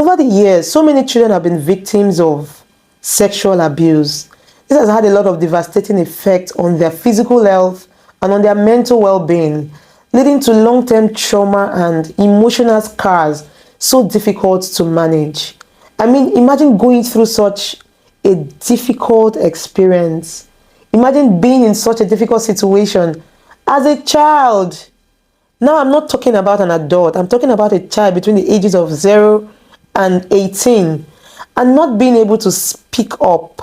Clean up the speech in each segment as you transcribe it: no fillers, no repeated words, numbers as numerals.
Over the years, so many children have been victims of sexual abuse. This has had a lot of devastating effects on their physical health and on their mental well-being, leading to long-term trauma and emotional scars so difficult to manage. I mean, imagine going through such a difficult experience. Imagine being in such a difficult situation as a child. Now, I'm not talking about an adult. I'm talking about a child between the ages of 0 and 18 and not being able to speak up.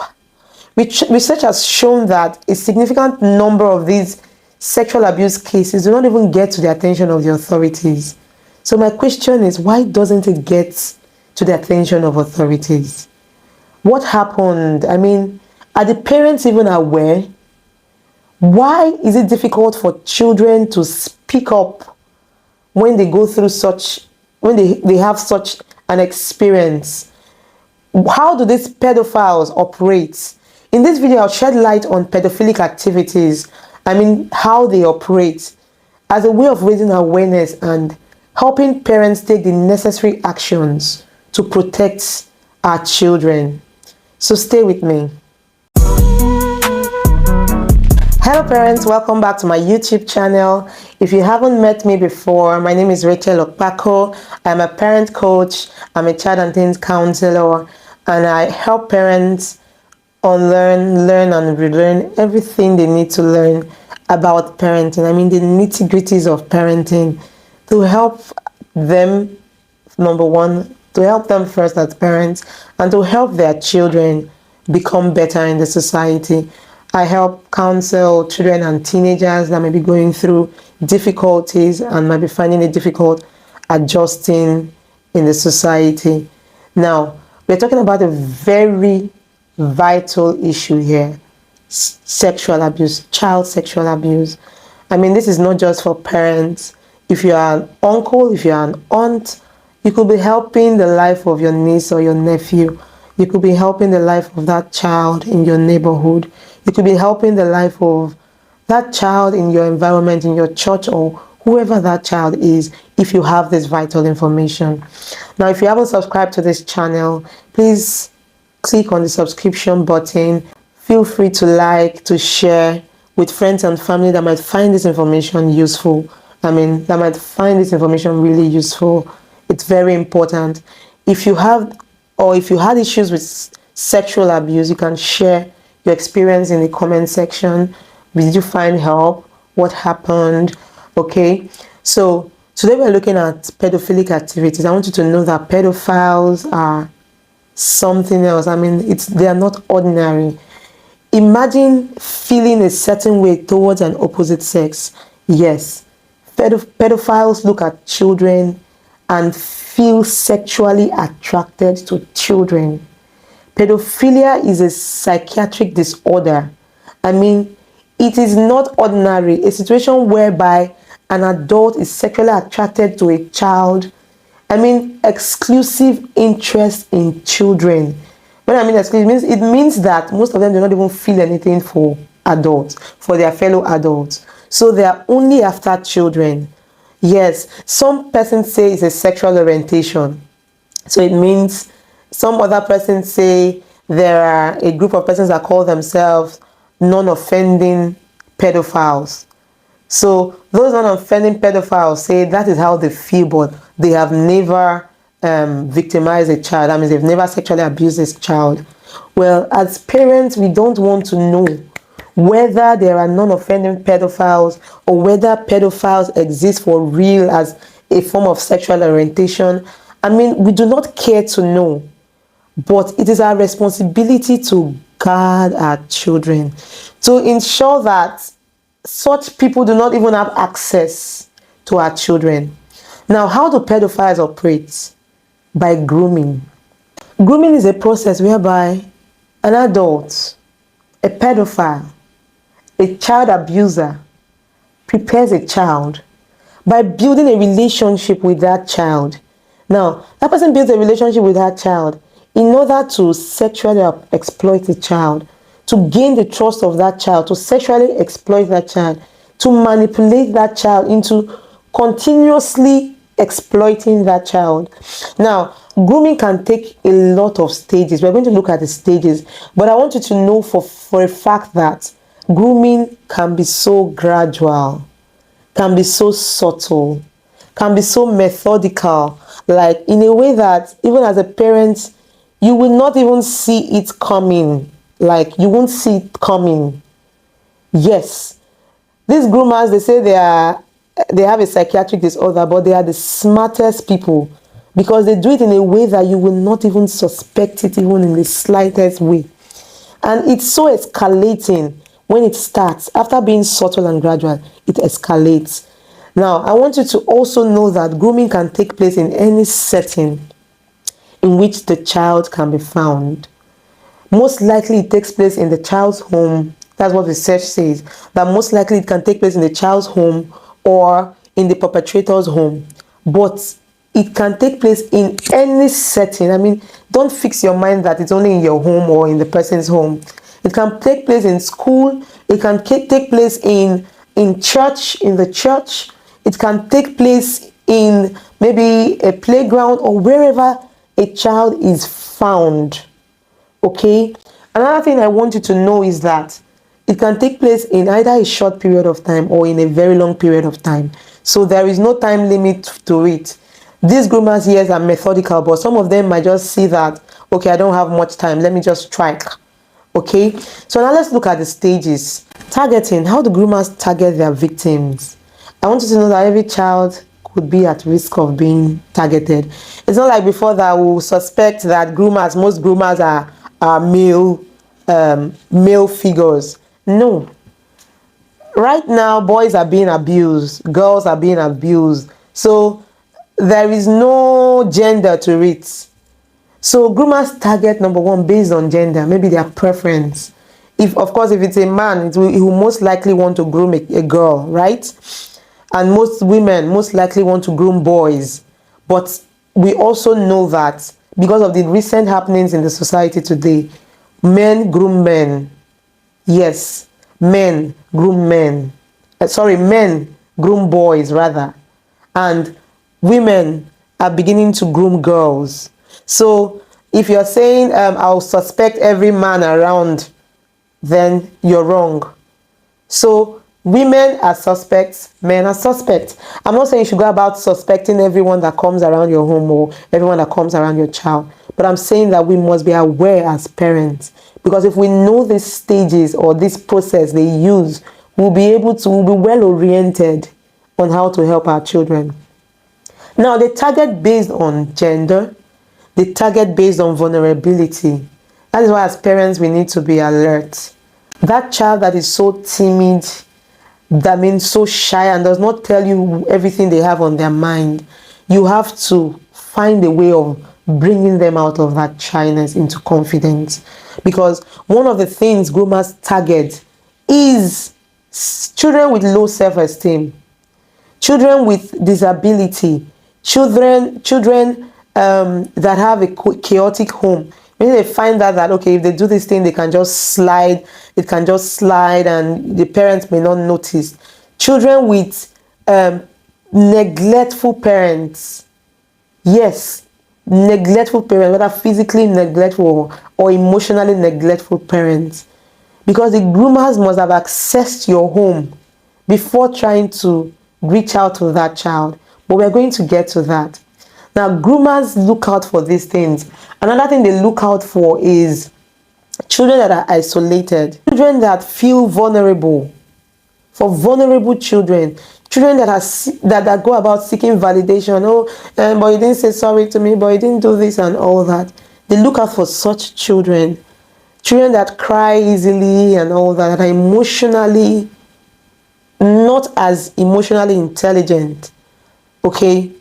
Research has shown that a significant number of these sexual abuse cases do not even get to the attention of the authorities. So my question is, why doesn't it get to the attention of authorities? What happened? I mean, are the parents even aware? Why is it difficult for children to speak up when they go through when they have such an experience? How do these pedophiles operate? In this video, I'll shed light on pedophilic activities. I mean, how they operate as a way of raising awareness and helping parents take the necessary actions to protect our children. So stay with me. Hello parents, welcome back to my YouTube channel. If you haven't met me before, my name is Rachel Okpako. I'm a parent coach, I'm a child and teens counselor, and I help parents unlearn, learn and relearn everything they need to learn about parenting. I mean, the nitty-gritties of parenting to help them, number one, to help them first as parents and to help their children become better in the society. I help counsel children and teenagers that may be going through difficulties and might be finding it difficult adjusting in the society. Now, we're talking about a very vital issue here: sexual abuse, child sexual abuse. I mean, this is not just for parents. If you are an uncle, if you are an aunt, you could be helping the life of your niece or your nephew. You could be helping the life of that child in your neighborhood. You could be helping the life of that child in your environment, in your church, or whoever that child is, if you have this vital information. Now, if you haven't subscribed to this channel, please click on the subscription button. Feel free to like, to share with friends and family that might find this information useful. I mean, that might find this information really useful. It's very important. If you have, or if you had issues with sexual abuse, you can share your experience in the comment section. Did you find help? What happened? Okay, so today we're looking at pedophilic activities. I want you to know that pedophiles are something else. I mean, they are not ordinary. Imagine feeling a certain way towards an opposite sex. Yes, pedophiles look at children and feel sexually attracted to children. Pedophilia is a psychiatric disorder. I mean, it is not ordinary, a situation whereby an adult is sexually attracted to a child. I mean, exclusive interest in children. When I mean exclusive, it means that most of them do not even feel anything for adults, for their fellow adults. So they are only after children. Yes, some persons say it's a sexual orientation. So it means some other persons say there are a group of persons that call themselves non-offending pedophiles. So those non-offending pedophiles say that is how they feel, but they have never victimized a child. That means they've never sexually abused a child. Well, as parents, we don't want to know whether there are non-offending pedophiles or whether pedophiles exist for real as a form of sexual orientation. I mean, we do not care to know, but it is our responsibility to guard our children, to ensure that such people do not even have access to our children. Now, how do pedophiles operate? By grooming. Grooming is a process whereby an adult, a pedophile, a child abuser prepares a child by building a relationship with that child. Now, that person builds a relationship with that child in order to sexually exploit the child, to gain the trust of that child, to sexually exploit that child, to manipulate that child into continuously exploiting that child. Now, grooming can take a lot of stages. We're going to look at the stages, but I want you to know for a fact that grooming can be so gradual, can be so subtle, can be so methodical, like in a way that even as a parent, you will not even see it coming. Like you won't see it coming. Yes, these groomers, they say they have a psychiatric disorder, but they are the smartest people because they do it in a way that you will not even suspect it, even in the slightest way. And it's so escalating when it starts. After being subtle and gradual, it escalates. Now, I want you to also know that grooming can take place in any setting in which the child can be found. Most likely it takes place in the child's home. That's what research says, that most likely it can take place in the child's home or in the perpetrator's home. But it can take place in any setting. I mean, don't fix your mind that it's only in your home or in the person's home. It can take place in school. It can take place in church, in the church. It can take place in maybe a playground or wherever a child is found. Okay, another thing I want you to know is that it can take place in either a short period of time or in a very long period of time. So there is no time limit to it. These groomers, yes, are methodical, but some of them might just see that, okay, I don't have much time, let me just strike. Okay, so now let's look at the stages. Targeting. How do groomers target their victims? I want you to know that every child could be at risk of being targeted. It's not like before that we suspect that most groomers are male figures. No. Right now, boys are being abused, girls are being abused. So there is no gender to it. So groomers target, number one, based on gender, maybe their preference. Of course, if it's a man, he will most likely want to groom a girl, right? And most women most likely want to groom boys. But we also know that because of the recent happenings in the society today, men groom men. Yes, men groom men. Men groom boys rather. And women are beginning to groom girls. So if you're saying I'll suspect every man around, then you're wrong. So women are suspects, men are suspects. I'm not saying you should go about suspecting everyone that comes around your home or everyone that comes around your child. But I'm saying that we must be aware as parents. Because if we know these stages or this process they use, we'll be well oriented on how to help our children. Now, they target based on gender. They target based on vulnerability. That is why as parents we need to be alert. That child that is so timid, that means so shy and does not tell you everything they have on their mind, you have to find a way of bringing them out of that shyness into confidence. Because one of the things groomers target is children with low self-esteem, children with disability, children that have a chaotic home. Maybe they find out that, okay, if they do this thing, they can just slide, it can just slide and the parents may not notice. Children with neglectful parents. Yes, neglectful parents, whether physically neglectful or emotionally neglectful parents. Because the groomers must have accessed your home before trying to reach out to that child. But we're going to get to that. Now, groomers look out for these things. Another thing they look out for is children that are isolated, children that feel vulnerable. For vulnerable children that go about seeking validation. But you didn't say sorry to me, but you didn't do this and all that. They look out for such children. Children that cry easily and all that are emotionally not as emotionally intelligent. Okay,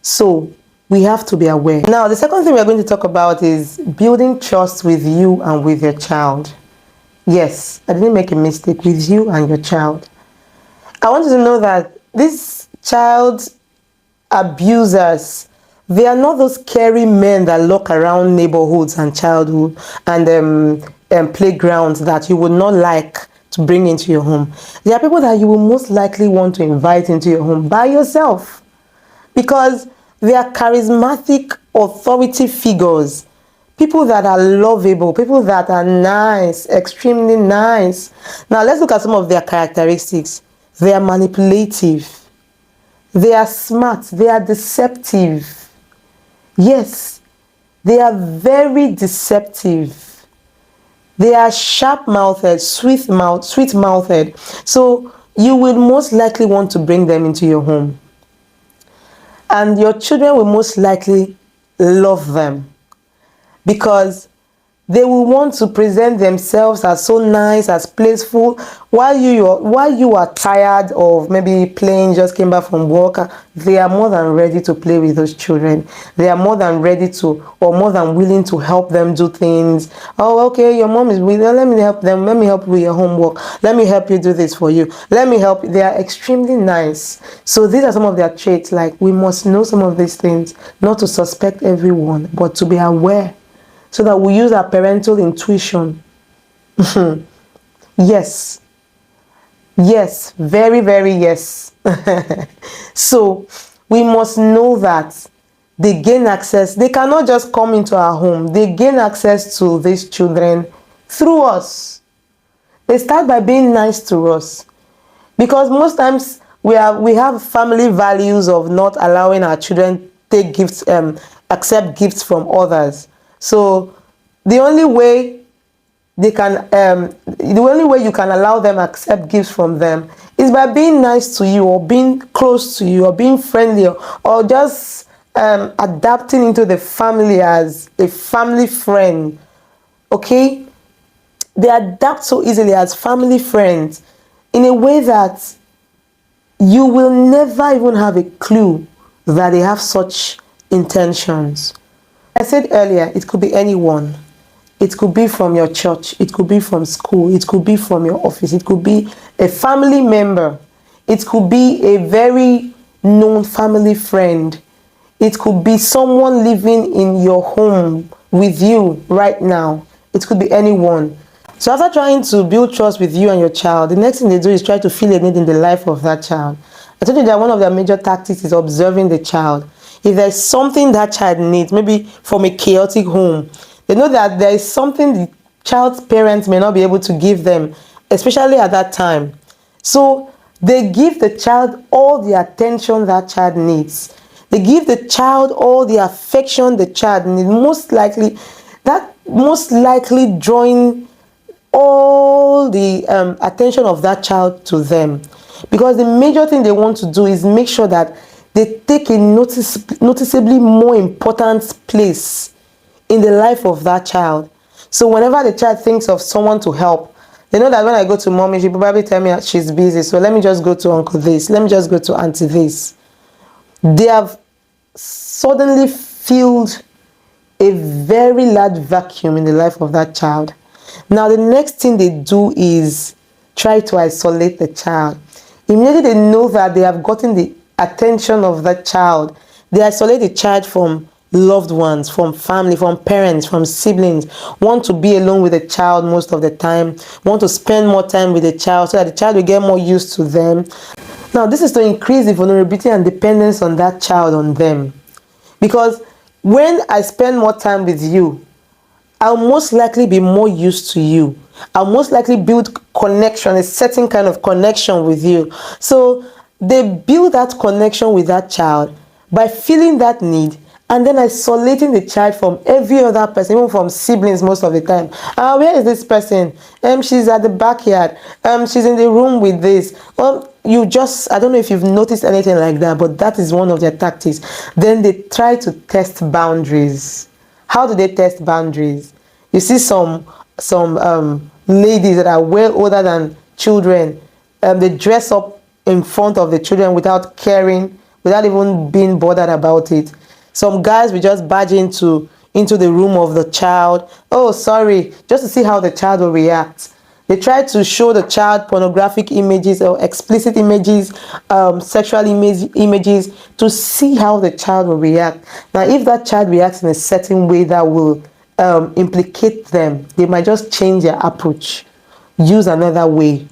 so we have to be aware. Now, the second thing we're going to talk about is building trust with you and with your child. Yes, I didn't make a mistake, with you and your child. I want you to know that these child abusers, they are not those scary men that lurk around neighborhoods and childhood and playgrounds that you would not like to bring into your home. They are people that you will most likely want to invite into your home by yourself. because they are charismatic authority figures, people that are lovable, people that are nice, extremely nice. Now let's look at some of their characteristics. They are manipulative, they are smart, they are deceptive. Yes, they are very deceptive. They are sharp-mouthed, sweet-mouthed. So you will most likely want to bring them into your home. And your children will most likely love them, because they will want to present themselves as so nice, as playful, while you are tired of maybe playing, just came back from work. They are more than ready to play with those children. They are more than ready to, or more than willing to help them do things. Oh, okay, your mom is with them, let me help them, let me help you with your homework, let me help you do this for you, let me help you. They are extremely nice. So these are some of their traits. Like, we must know some of these things, not to suspect everyone, but to be aware, so that we use our parental intuition. Yes. Yes. Very, very yes. So we must know that they gain access. They cannot just come into our home. They gain access to these children through us. They start by being nice to us. Because most times we have family values of not allowing our children take gifts, accept gifts from others. So the only way you can allow them accept gifts from them is by being nice to you, or being close to you, or being friendly, or just adapting into the family as a family friend. Okay, they adapt so easily as family friends in a way that you will never even have a clue that they have such intentions. I said earlier, it could be anyone. It could be from your church, it could be from school, it could be from your office, it could be a family member, it could be a very known family friend, it could be someone living in your home with you right now. It could be anyone. So after trying to build trust with you and your child, the next thing they do is try to fill a need in the life of that child. I told you that one of their major tactics is observing the child. If there's something that child needs, maybe from a chaotic home, they know that there is something the child's parents may not be able to give them, especially at that time. So they give the child all the attention that child needs. They give the child all the affection the child needs. Most likely drawing all the attention of that child to them. Because the major thing they want to do is make sure that they take a noticeably more important place in the life of that child. So whenever the child thinks of someone to help, they know that when I go to mommy, she probably tell me she's busy, so let me just go to uncle this, let me just go to auntie this. They have suddenly filled a very large vacuum in the life of that child. Now the next thing they do is try to isolate the child. Immediately they know that they have gotten the attention of that child, they isolate the child from loved ones, from family, from parents, from siblings, want to be alone with the child most of the time, want to spend more time with the child so that the child will get more used to them. Now this is to increase the vulnerability and dependence on that child on them. Because when I spend more time with you, I'll most likely be more used to you. I'll most likely build connection, a certain kind of connection with you. So they build that connection with that child by feeling that need, and then isolating the child from every other person, even from siblings most of the time. Where is this person? She's at the backyard. She's in the room with this. Well, I don't know if you've noticed anything like that, but that is one of their tactics. Then they try to test boundaries. How do they test boundaries? You see some ladies that are well older than children, they dress up in front of the children without caring, without even being bothered about it. Some guys will just barge into the room of the child. Oh, sorry, just to see how the child will react. They try to show the child pornographic images or explicit images, sexual images, to see how the child will react. Now, if that child reacts in a certain way that will implicate them, they might just change their approach, use another way.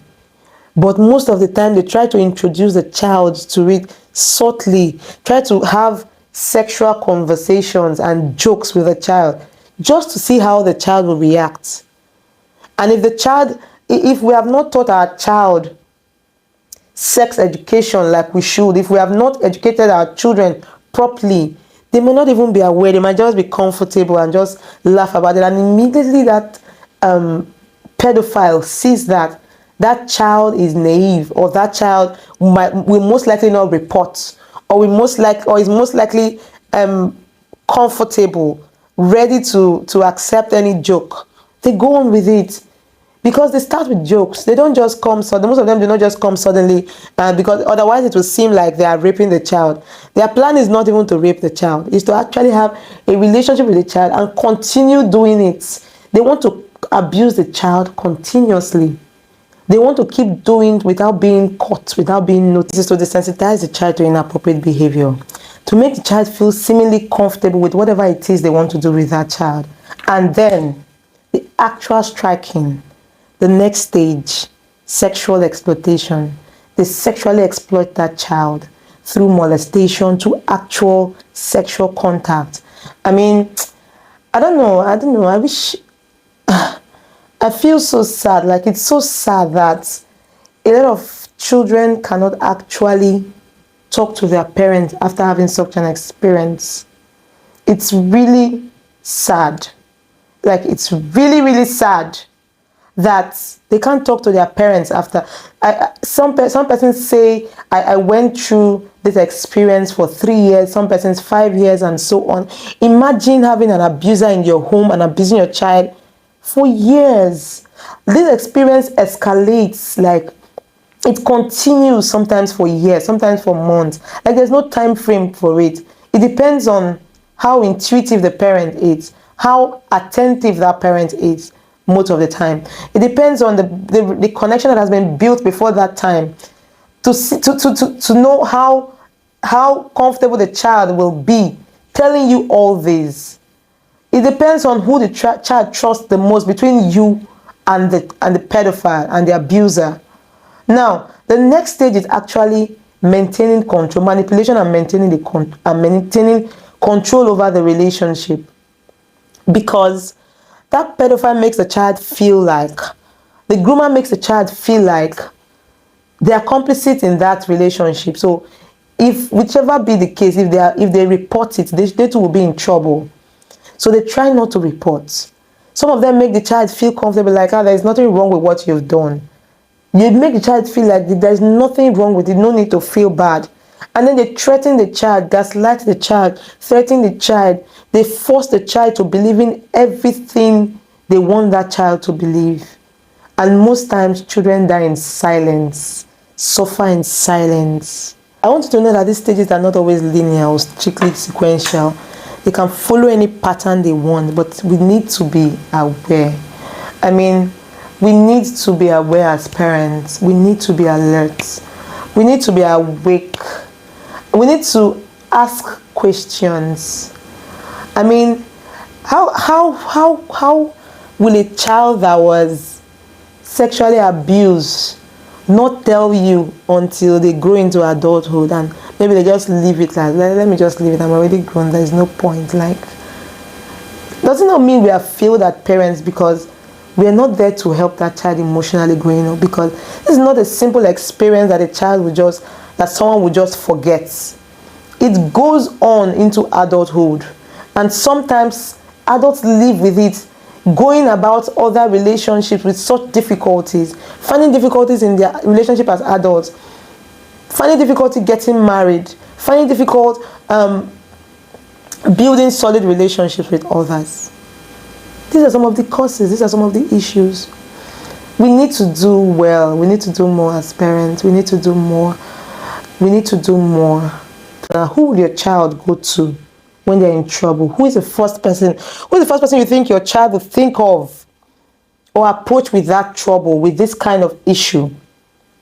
But most of the time, they try to introduce the child to it subtly, try to have sexual conversations and jokes with the child just to see how the child will react. And if we have not taught our child sex education like we should, if we have not educated our children properly, they may not even be aware. They might just be comfortable and just laugh about it. And immediately that pedophile sees that that child is naive, or that child will most likely not report, or is most likely comfortable, ready to accept any joke, they go on with it. Because they start with jokes. They don't just come suddenly. Most of them do not just come suddenly, because otherwise it will seem like they are raping the child. Their plan is not even to rape the child. It's to actually have a relationship with the child and continue doing it. They want to abuse the child continuously. They want to keep doing it without being caught, without being noticed, to desensitize the child to inappropriate behavior, to make the child feel seemingly comfortable with whatever it is they want to do with that child. And then the actual striking, the next stage, sexual exploitation. They sexually exploit that child through molestation to actual sexual contact. I mean, I don't know. I wish, I feel so sad. Like, it's so sad that a lot of children cannot actually talk to their parents after having such an experience. It's really sad. Like, it's really, really sad that they can't talk to their parents after. Some persons say, I went through this experience for 3 years, some persons 5 years, and so on. Imagine having an abuser in your home and abusing your child for years. This experience escalates, like, it continues sometimes for years, sometimes for months. Like, there's no time frame for it. It depends on how intuitive the parent is, how attentive that parent is. Most of the time, it depends on the connection that has been built before that time to know how comfortable the child will be telling you all this. It depends on who the child trusts the most between you and the pedophile and the abuser. Now, the next stage is actually maintaining control, manipulation, and maintaining control over the relationship, because that pedophile makes the child feel like, the groomer makes the child feel like they are complicit in that relationship. So if whichever be the case, if they report it, they too will be in trouble. So they try not to report. Some of them make the child feel comfortable, like, there is nothing wrong with what you've done. You make the child feel like there's nothing wrong with it, no need to feel bad. And then they threaten the child, gaslight the child, threaten the child. They force the child to believe in everything they want that child to believe. And most times, children die in silence, suffer in silence. I want you to know that these stages are not always linear or strictly sequential. They can follow any pattern they want, but we need to be aware. I mean, we need to be aware as parents. We need to be alert. We need to be awake. We need to ask questions. I mean, how will a child that was sexually abused not tell you until they grow into adulthood, and maybe they just leave it like, let me just leave it, I'm already grown, there's no point. Like, doesn't not mean we have failed as parents, because we are not there to help that child emotionally growing up, because this is not a simple experience that someone will just forget. It goes on into adulthood, and sometimes adults live with it, going about other relationships with such difficulties, finding difficulties in their relationship as adults, finding difficulty getting married, finding difficult building solid relationships with others. These are some of the causes, these are some of the issues. We need to do well, we need to do more as parents, we need to do more. We need to do more. Who will your child go to when they're in trouble? Who is the first person you think your child will think of or approach with that trouble, with this kind of issue?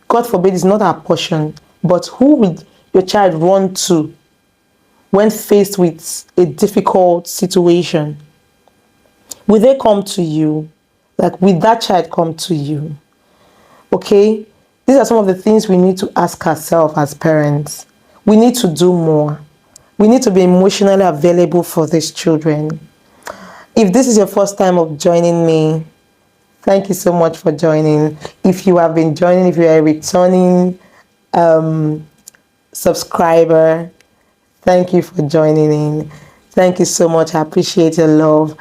God forbid it's not our portion, but who will your child run to when faced with a difficult situation? Will they come to you? Like, will that child come to you? Okay? These are some of the things we need to ask ourselves as parents. We need to do more. We need to be emotionally available for these children. If this is your first time of joining me, thank you so much for joining. If you have been joining, if you are a returning subscriber, thank you for joining in. Thank you so much. I appreciate your love.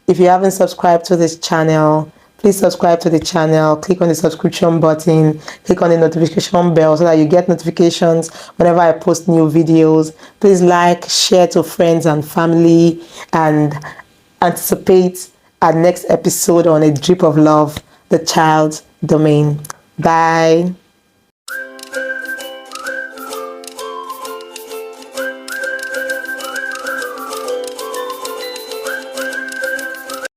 If you haven't subscribed to this channel, please subscribe to the channel. Click on the subscription button. Click on the notification bell so that you get notifications whenever I post new videos. Please like, share to friends and family, and anticipate our next episode on A Drip of Love, the Child's Domain. Bye.